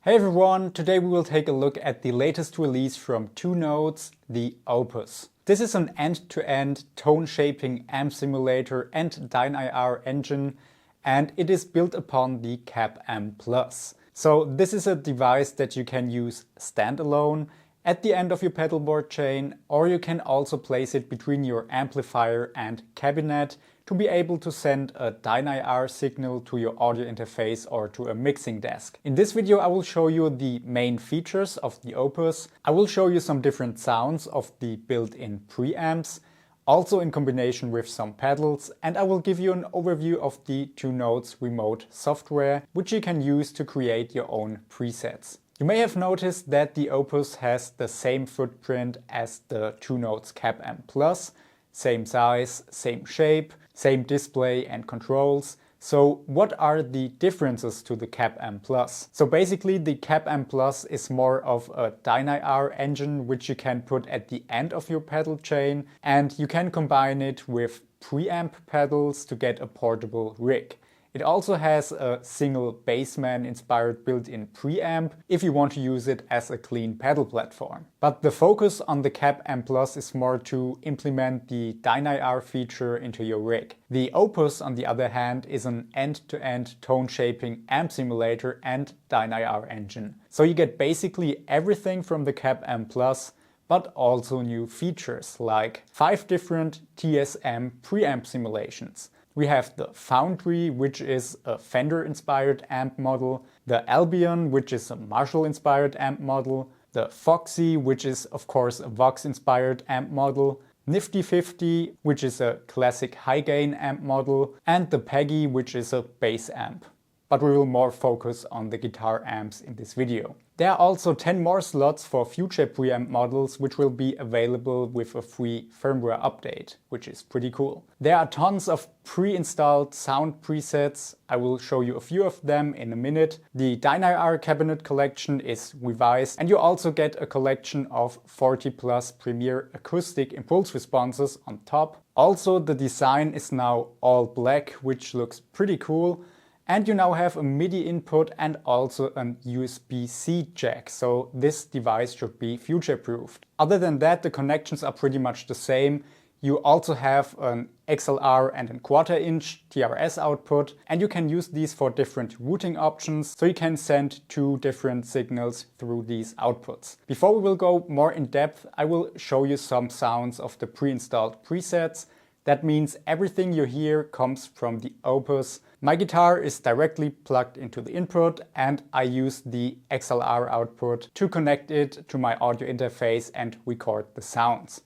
Hey everyone, today we will take a look at the latest release from Two Notes, the Opus. This is an end-to-end tone-shaping amp simulator and DynIR engine, and it is built upon the C.A.B Plus. So this is a device that you can use standalone at the end of your pedalboard chain, or you can also place it between your amplifier and cabinet to be able to send a DynIR signal to your audio interface or to a mixing desk. In this video I will show you the main features of the Opus. I will show you some different sounds of the built-in preamps, also in combination with some pedals, and I will give you an overview of the Two Notes remote software, which you can use to create your own presets. You may have noticed that the Opus has the same footprint as the Two Notes C.A.B Plus, same size, same shape, same display and controls. So what are the differences to the C.A.B Plus? So basically the C.A.B Plus is more of a DynIR engine which you can put at the end of your pedal chain, and you can combine it with preamp pedals to get a portable rig. It also has a single bassman inspired built-in preamp if you want to use it as a clean pedal platform. But the focus on the C.A.B Plus is more to implement the DynIR feature into your rig. The Opus, on the other hand, is an end-to-end tone-shaping amp simulator and DynIR engine. So you get basically everything from the C.A.B Plus, but also new features like 5 different TSM preamp simulations. We have the Foundry, which is a Fender-inspired amp model, the Albion, which is a Marshall-inspired amp model, the Foxy, which is of course a Vox-inspired amp model, Nifty 50, which is a classic high-gain amp model, and the Peggy, which is a bass amp. But we will more focus on the guitar amps in this video. There are also 10 more slots for future preamp models, which will be available with a free firmware update, which is pretty cool. There are tons of pre-installed sound presets. I will show you a few of them in a minute. The DynIR cabinet collection is revised, and you also get a collection of 40 plus premier acoustic impulse responses on top. Also, the design is now all black, which looks pretty cool. And you now have a MIDI input and also an USB-C jack, so this device should be future-proofed. Other than that, the connections are pretty much the same. You also have an XLR and a 1/4 inch TRS output, and you can use these for different routing options, so you can send 2 different signals through these outputs. Before we will go more in depth, I will show you some sounds of the pre-installed presets. That means everything you hear comes from the Opus. My guitar is directly plugged into the input, and I use the XLR output to connect it to my audio interface and record the sounds.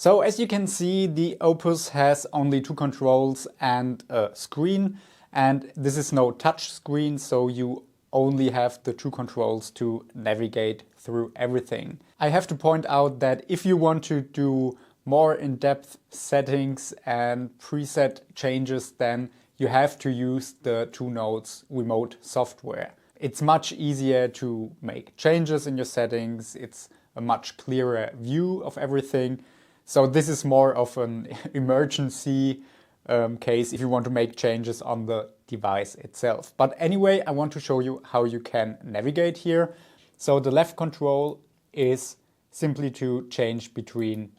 So as you can see, the Opus has only two controls and a screen, and this is no touch screen, so you only have the two controls to navigate through everything. I have to point out that if you want to do more in-depth settings and preset changes, then you have to use the Two Notes remote software. It's much easier to make changes in your settings. It's a much clearer view of everything. So this is more of an emergency case if you want to make changes on the device itself. But anyway, I want to show you how you can navigate here. So the left control is simply to change between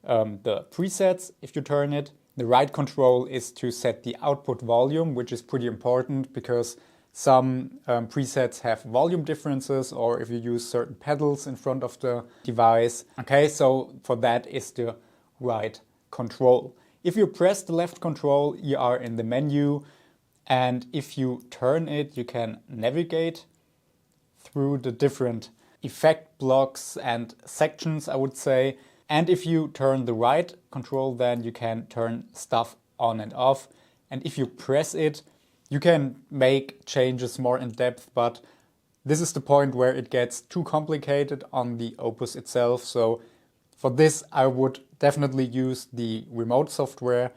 the presets if you turn it. The right control is to set the output volume, which is pretty important because some presets have volume differences, or if you use certain pedals in front of the device. Okay, so for that is the right control. If you press the left control, you are in the menu, and if you turn it, you can navigate through the different effect blocks and sections, I would say. And if you turn the right control, then you can turn stuff on and off. And if you press it, you can make changes more in depth, but this is the point where it gets too complicated on the Opus itself. So for this, I would definitely use the remote software,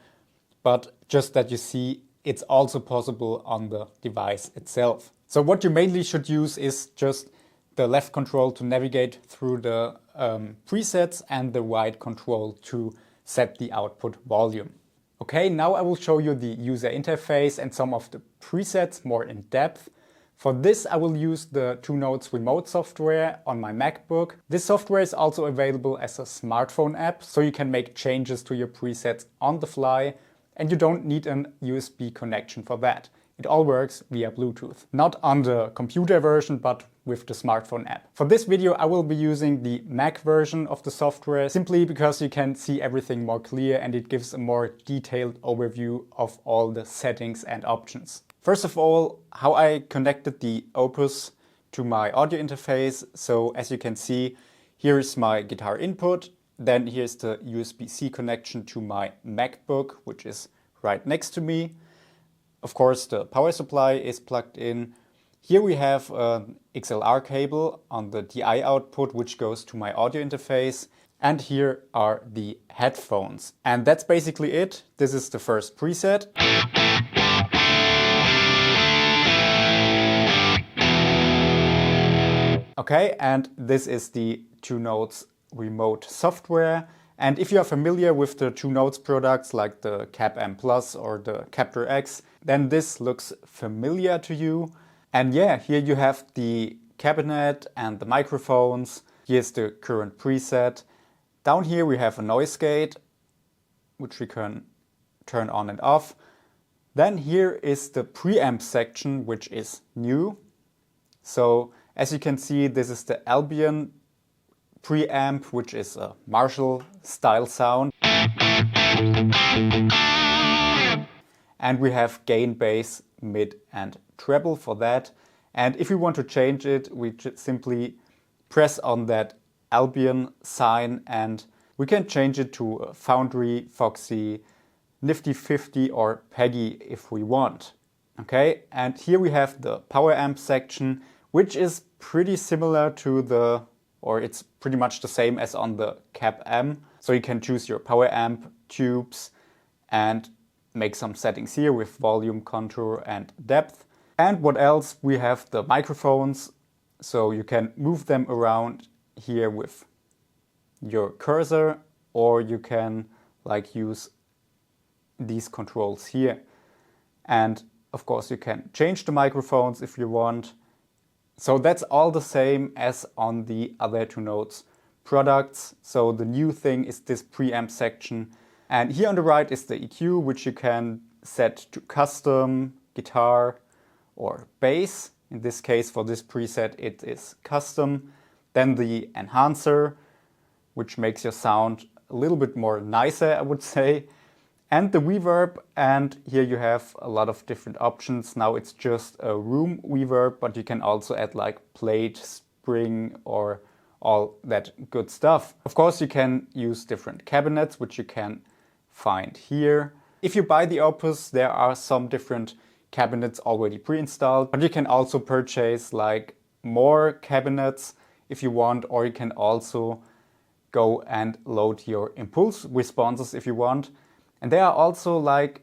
but just that you see it's also possible on the device itself. So what you mainly should use is just the left control to navigate through the presets and the right control to set the output volume. Okay, now I will show you the user interface and some of the presets more in depth. For this, I will use the Two Notes remote software on my MacBook. This software is also available as a smartphone app, so you can make changes to your presets on the fly, and you don't need an USB connection for that. It all works via Bluetooth. Not on the computer version, but with the smartphone app. For this video, I will be using the Mac version of the software simply because you can see everything more clear and it gives a more detailed overview of all the settings and options. First of all, how I connected the Opus to my audio interface. So as you can see, here is my guitar input. Then here's the USB-C connection to my MacBook, which is right next to me. Of course, the power supply is plugged in. Here we have an XLR cable on the DI output, which goes to my audio interface. And here are the headphones. And that's basically it. This is the first preset. Okay, and this is the Two Notes remote software. And if you are familiar with the Two Notes products like the C.A.B Plus or the Capture X, then this looks familiar to you. And yeah, here you have the cabinet and the microphones. Here's the current preset. Down here we have a noise gate, which we can turn on and off. Then here is the preamp section, which is new. So as you can see, this is the Albion preamp, which is a Marshall style sound. And we have gain, bass, mid and treble for that. And if we want to change it, we simply press on that Albion sign and we can change it to Foundry, Foxy, Nifty 50 or Peggy if we want. Okay, and here we have the power amp section, which is pretty similar to the, or it's pretty much the same as on the C.A.B. So you can choose your power amp tubes and make some settings here with volume, contour and depth. And what else? We have the microphones, so you can move them around here with your cursor, or you can like use these controls here. And of course you can change the microphones if you want. So that's all the same as on the other Two Notes products. So the new thing is this preamp section. And here on the right is the EQ, which you can set to custom, guitar or bass. In this case, for this preset, it is custom. Then the enhancer, which makes your sound a little bit more nicer, I would say. And the reverb, and here you have a lot of different options. Now it's just a room reverb, but you can also add like plate, spring or all that good stuff. Of course, you can use different cabinets, which you can find here. If you buy the Opus, there are some different cabinets already pre-installed, but you can also purchase like more cabinets if you want, or you can also go and load your impulse responses if you want. And there are also like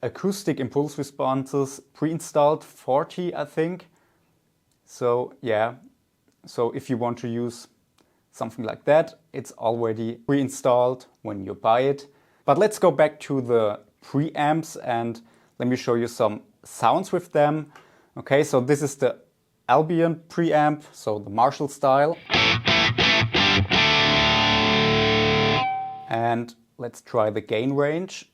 acoustic impulse responses pre-installed, 40 I think. So yeah, so if you want to use something like that, it's already pre-installed when you buy it. But let's go back to the preamps and let me show you some sounds with them. Okay, so this is the ambient preamp, so the Marshall style. And let's try the gain range.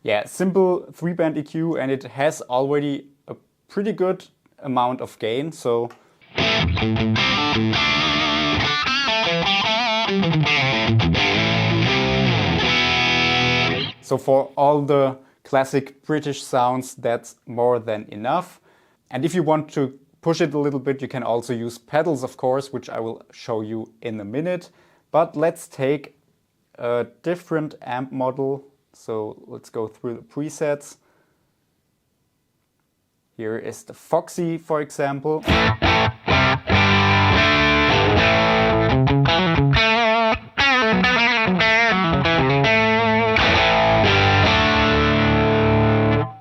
Yeah, simple 3-band EQ, and it has already a pretty good amount of gain. So for all the classic British sounds, that's more than enough. And if you want to push it a little bit, you can also use pedals, of course, which I will show you in a minute. But let's take a different amp model. So let's go through the presets. Here is the Foxy, for example.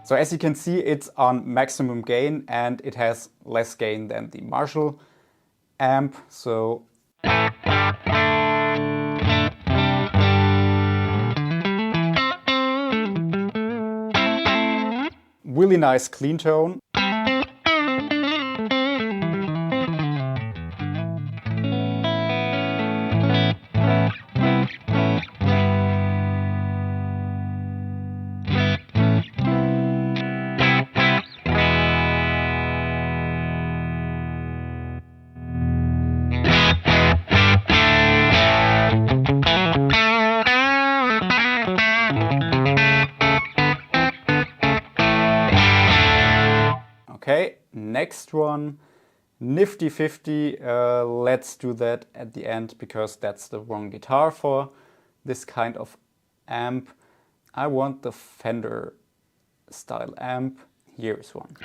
So as you can see, it's on maximum gain and it has less gain than the Marshall amp. So really nice clean tone. Okay, next one, Nifty 50. Let's do that at the end because that's the wrong guitar for this kind of amp. I want the Fender style amp. Here's one.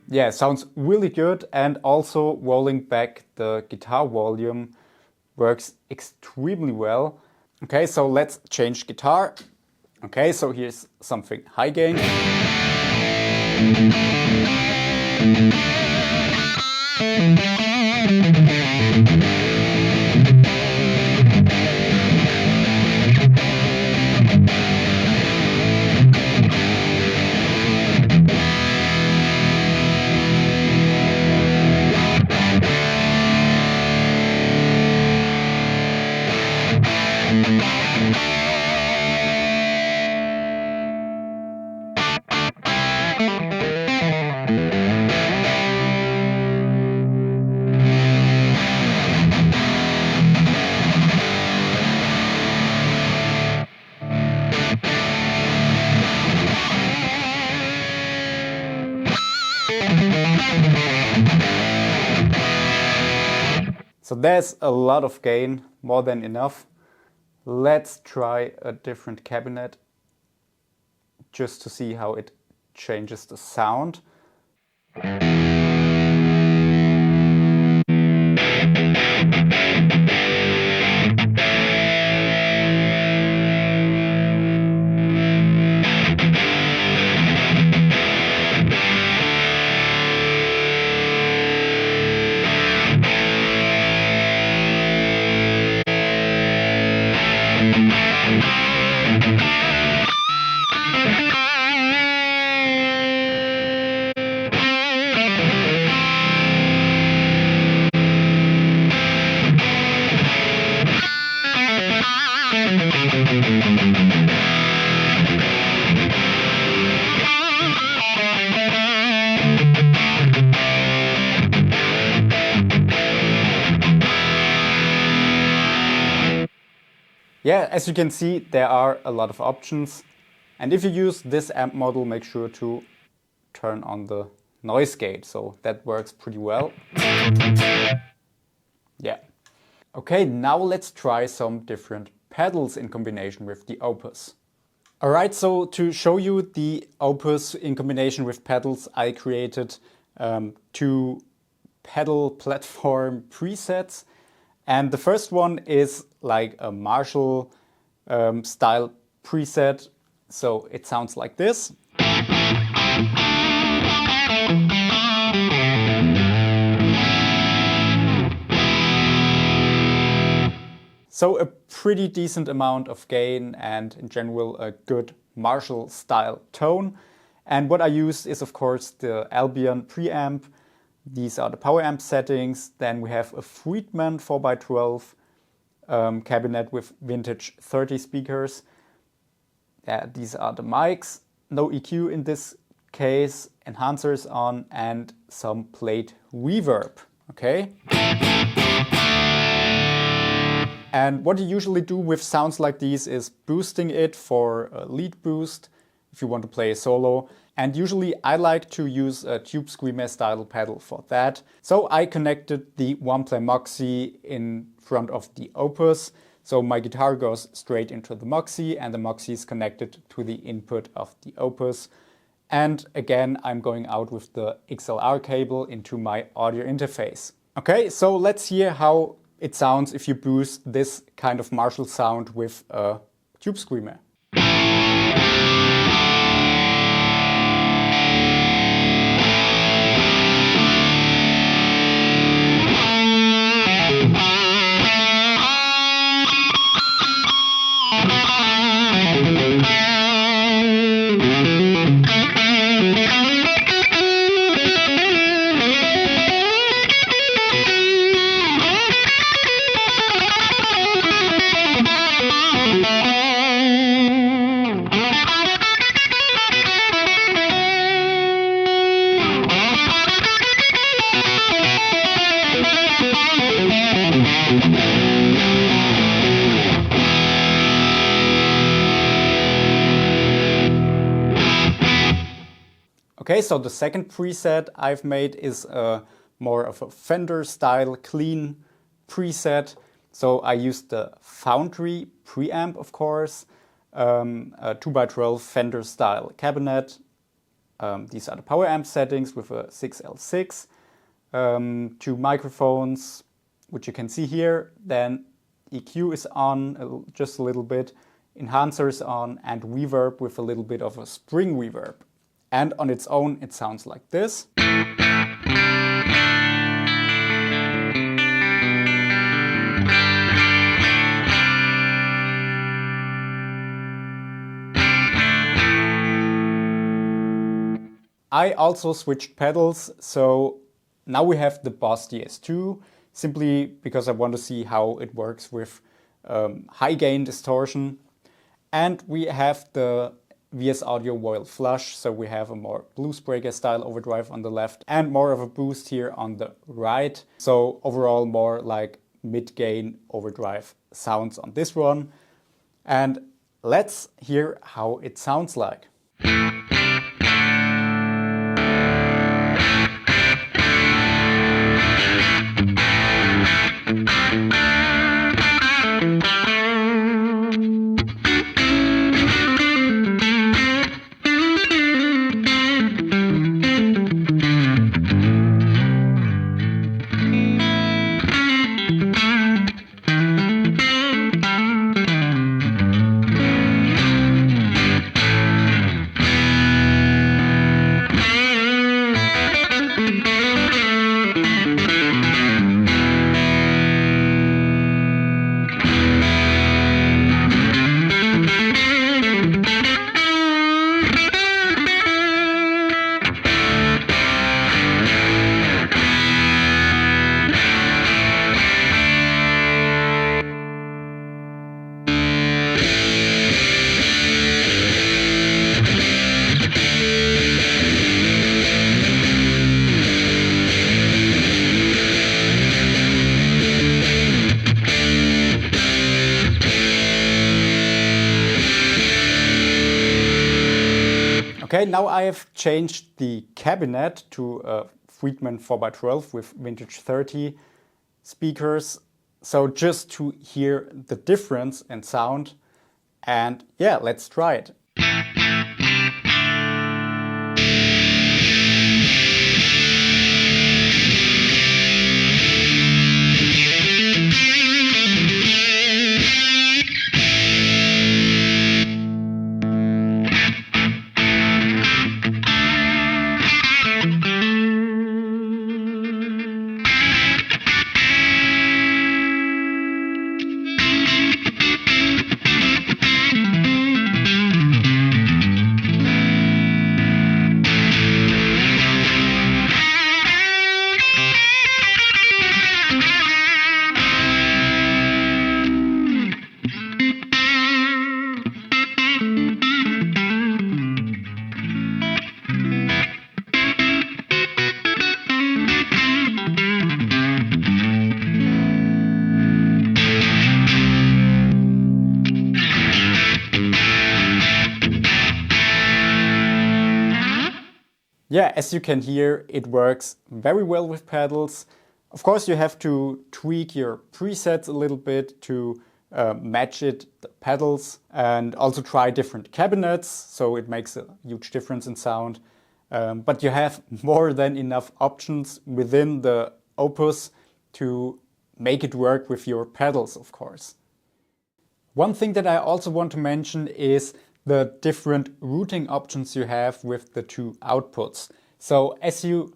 Yeah, sounds really good, and also rolling back the guitar volume works extremely well. Okay, so let's change guitar. Okay, so here's something high gain. So there's a lot of gain, more than enough. Let's try a different cabinet just to see how it changes the sound. Yeah, as you can see, there are a lot of options. And if you use this amp model, make sure to turn on the noise gate. So that works pretty well. Yeah. Okay, now let's try some different pedals in combination with the Opus. Alright, so to show you the Opus in combination with pedals, I created two pedal platform presets. And the first one is like a Marshall style preset. So it sounds like this. So a pretty decent amount of gain and in general a good Marshall style tone. And what I used is of course the Albion preamp. These are the power amp settings. Then we have a Friedman 4x12 cabinet with vintage 30 speakers. These are the mics. No EQ in this case, enhancers on, and some plate reverb. Okay. And what you usually do with sounds like these is boosting it for a lead boost if you want to play a solo. And usually I like to use a Tube Screamer style pedal for that. So I connected the OnePlay Moxie in front of the Opus. So my guitar goes straight into the Moxie and the Moxie is connected to the input of the Opus. And again, I'm going out with the XLR cable into my audio interface. Okay, so let's hear how it sounds if you boost this kind of Marshall sound with a Tube Screamer. Okay, so the second preset I've made is more of a Fender style clean preset. So I used the Foundry preamp, of course, a 2x12 Fender style cabinet. These are the power amp settings with a 6L6, two microphones, which you can see here. Then EQ is on just a little bit, enhancers on, and reverb with a little bit of a spring reverb. And on its own, it sounds like this. I also switched pedals, so now we have the Boss DS2, simply because I want to see how it works with high gain distortion. And we have the VS Audio Voil Flush, so we have a more blues breaker style overdrive on the left and more of a boost here on the right. So overall more like mid-gain overdrive sounds on this one. And let's hear how it sounds like. Okay, now I have changed the cabinet to a Friedman 4x12 with vintage 30 speakers. So just to hear the difference in sound, and yeah, let's try it. Yeah, as you can hear, it works very well with pedals. Of course, you have to tweak your presets a little bit to match the pedals, and also try different cabinets, so it makes a huge difference in sound. But you have more than enough options within the Opus to make it work with your pedals, of course. One thing that I also want to mention is the different routing options you have with the two outputs. So as you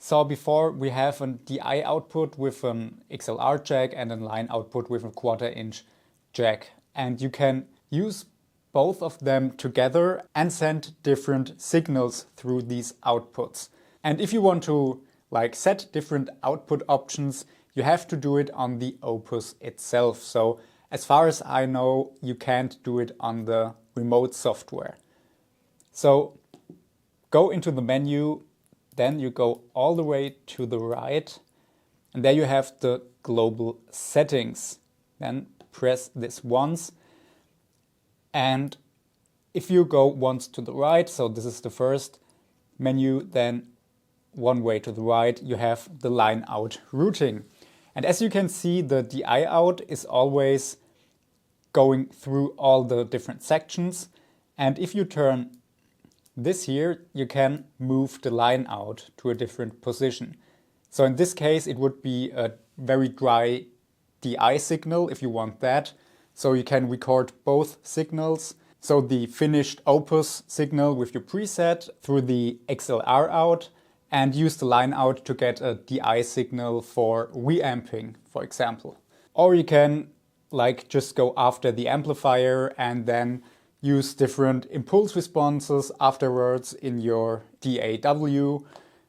saw before, we have a DI output with an XLR jack and a line output with a 1/4-inch jack. And you can use both of them together and send different signals through these outputs. And if you want to set different output options, you have to do it on the Opus itself. So as far as I know, you can't do it on the remote software. So go into the menu, then you go all the way to the right, and there you have the global settings. Then press this once, and if you go once to the right, so this is the first menu, then one way to the right you have the line out routing. And as you can see, the DI out is always going through all the different sections. And if you turn this here, you can move the line out to a different position. So in this case, it would be a very dry DI signal if you want that. So you can record both signals. So the finished Opus signal with your preset through the XLR out, and use the line out to get a DI signal for reamping, for example. Or you can just go after the amplifier and then use different impulse responses afterwards in your DAW.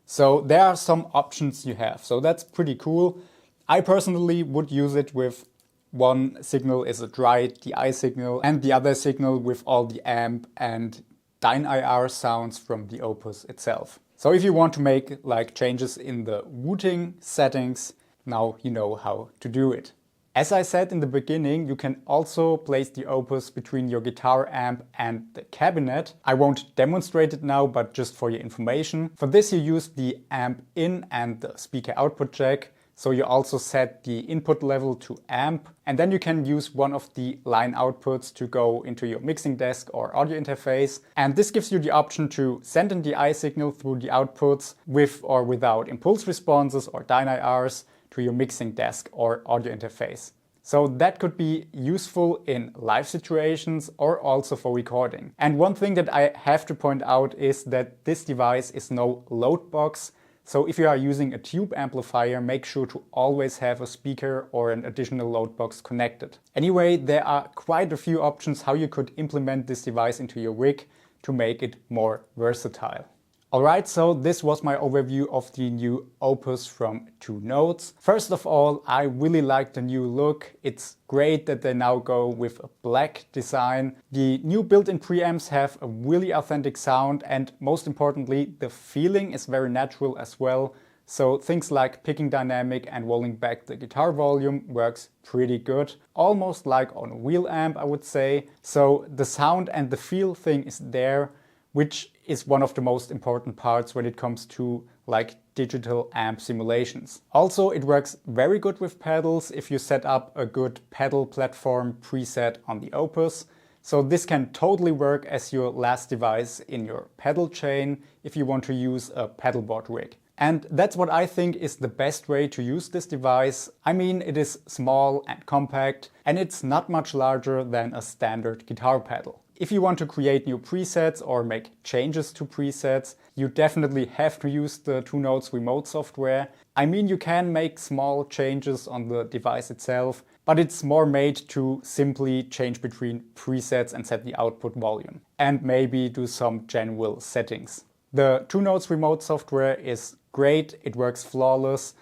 So there are some options you have. So that's pretty cool. I personally would use it with one signal is a dry DI signal and the other signal with all the amp and dyne IR sounds from the Opus itself. So if you want to make like changes in the routing settings, now you know how to do it. As I said in the beginning, you can also place the Opus between your guitar amp and the cabinet. I won't demonstrate it now, but just for your information. For this you use the amp in and the speaker output jack. So you also set the input level to amp, and then you can use one of the line outputs to go into your mixing desk or audio interface. And this gives you the option to send an DI signal through the outputs with or without impulse responses or dyne IRs to your mixing desk or audio interface. So that could be useful in live situations or also for recording. And one thing that I have to point out is that this device is no load box. So if you are using a tube amplifier, make sure to always have a speaker or an additional load box connected. Anyway, there are quite a few options how you could implement this device into your rig to make it more versatile. Alright, so this was my overview of the new Opus from Two Notes. First of all, I really like the new look. It's great that they now go with a black design. The new built-in preamps have a really authentic sound, and most importantly, the feeling is very natural as well. So things like picking dynamic and rolling back the guitar volume works pretty good. Almost like on a wheel amp, I would say. So the sound and the feel thing is there, which is one of the most important parts when it comes to like digital amp simulations. Also, it works very good with pedals if you set up a good pedal platform preset on the Opus. So this can totally work as your last device in your pedal chain if you want to use a pedalboard rig. And that's what I think is the best way to use this device. I mean, it is small and compact, and it's not much larger than a standard guitar pedal. If you want to create new presets or make changes to presets, you definitely have to use the Two Notes remote software. I mean, you can make small changes on the device itself, but it's more made to simply change between presets and set the output volume, and maybe do some general settings. The Two Notes remote software is great, it works flawless,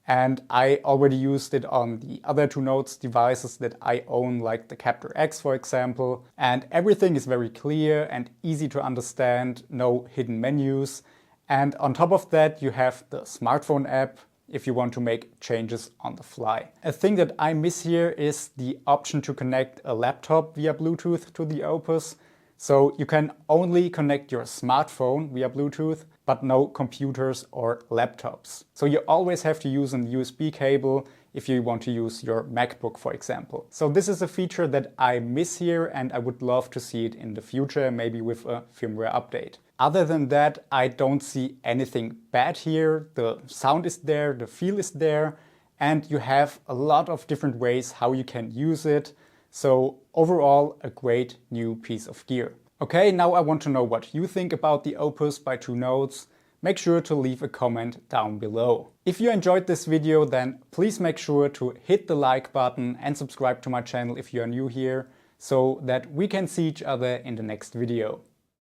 and I already used it on the other Two Notes devices that I own, like the Captor X for example, and everything is very clear and easy to understand, no hidden menus. And on top of that you have the smartphone app if you want to make changes on the fly. A thing that I miss here is the option to connect a laptop via Bluetooth to the Opus. So you can only connect your smartphone via Bluetooth, but no computers or laptops. So you always have to use an USB cable if you want to use your MacBook, for example. So this is a feature that I miss here, and I would love to see it in the future, maybe with a firmware update. Other than that, I don't see anything bad here. The sound is there, the feel is there, and you have a lot of different ways how you can use it. So overall, a great new piece of gear. Okay, now I want to know what you think about the Opus by Two Notes. Make sure to leave a comment down below. If you enjoyed this video, then please make sure to hit the like button and subscribe to my channel if you are new here, so that we can see each other in the next video.